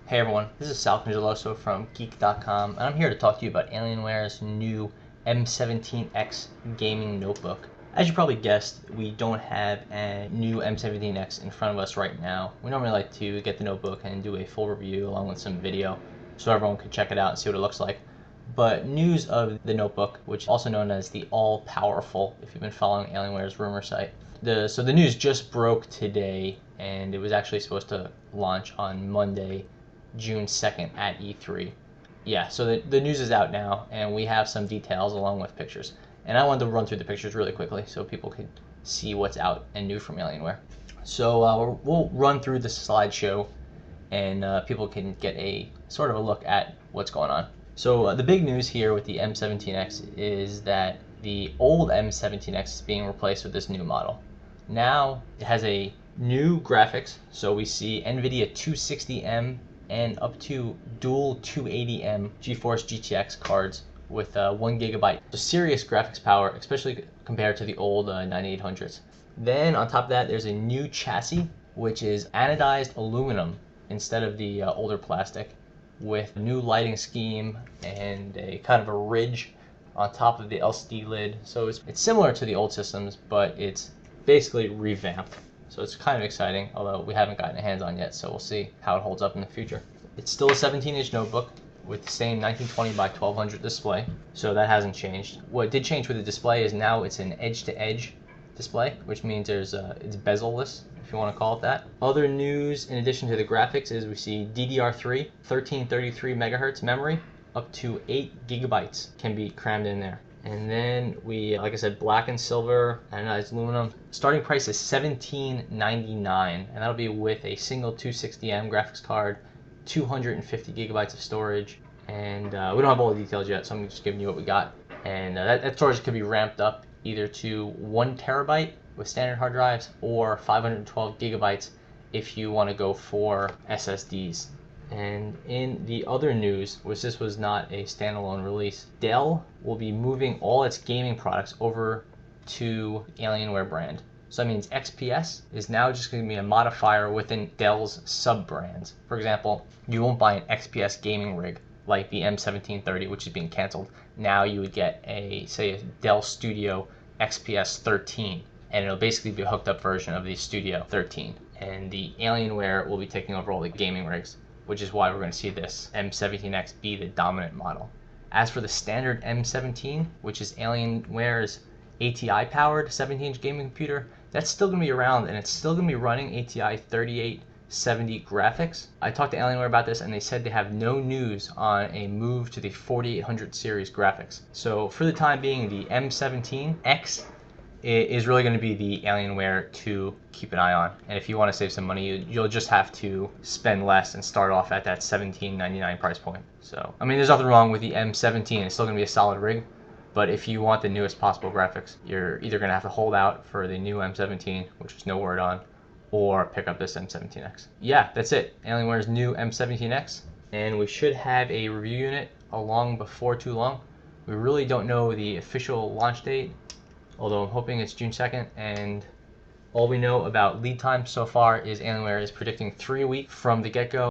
Hey everyone, this is Sal Congeloso from Geek.com, and I'm here to talk to you about Alienware's new M17x gaming notebook. As you probably guessed, we don't have a new M17x in front of us right now. We normally like to get the notebook and do a full review along with some video so everyone can check it out and see what it looks like. But news of the notebook, which is also known as the AllPowerful, if you've been following Alienware's rumor site. So the news just broke today, and it was actually supposed to launch on Monday, June 2nd at E3. Yeah, so the news is out now, and we have some details along with pictures. And I wanted to run through the pictures really quickly so people could see what's out and new from Alienware. So we'll run through the slideshow, and people can get a sort of a look at what's going on. So the big news here with the M17X is that the old M17X is being replaced with this new model. Now it has a new graphics, so we see NVIDIA 260M and up to dual 280M GeForce GTX cards with 1 gigabyte. So serious graphics power, especially compared to the old 9800s. Then on top of that, there's a new chassis, which is anodized aluminum instead of the older plastic, with a new lighting scheme and a kind of a ridge on top of the LCD lid. So it's similar to the old systems, but it's basically revamped. So it's kind of exciting, although we haven't gotten a hands on yet, so we'll see how it holds up in the future. It's still a 17-inch notebook with the same 1920 by 1200 display, so that hasn't changed. What did change with the display is now it's an edge-to-edge display, which means it's bezel-less, if you want to call it that. Other news in addition to the graphics is we see DDR3, 1333 megahertz memory, up to 8 gigabytes can be crammed in there. And then we, like I said, black and silver, anodized aluminum. Starting price is $17.99, and that'll be with a single 260M graphics card, 250 gigabytes of storage, and we don't have all the details yet, so I'm just giving you what we got. And that storage could be ramped up either to 1 terabyte with standard hard drives or 512 gigabytes if you want to go for SSDs. And in the other news, which this was not a standalone release, Dell will be moving all its gaming products over to Alienware brand. So that means XPS is now just going to be a modifier within Dell's sub-brands. For example, you won't buy an XPS gaming rig like the M1730, which is being canceled. Now you would get say a Dell Studio XPS 13, and it'll basically be a hooked up version of the Studio 13. And the Alienware will be taking over all the gaming rigs, which is why we're going to see this M17X be the dominant model. As for the standard M17, which is Alienware's ATI-powered 17-inch gaming computer, that's still going to be around, and it's still going to be running ATI 3870 graphics. I talked to Alienware about this, and they said they have no news on a move to the 4800 series graphics. So for the time being, the M17X is really going to be the Alienware to keep an eye on. And if you want to save some money, you'll just have to spend less and start off at that $17.99 price point. So, I mean, there's nothing wrong with the M17. It's still going to be a solid rig. But if you want the newest possible graphics, you're either going to have to hold out for the new M17, which there's no word on, or pick up this M17X. Yeah, that's it. Alienware's new M17X. And we should have a review unit along before too long. We really don't know the official launch date, although I'm hoping it's June 2nd, and all we know about lead time so far is Alienware is predicting 3 weeks from the get-go.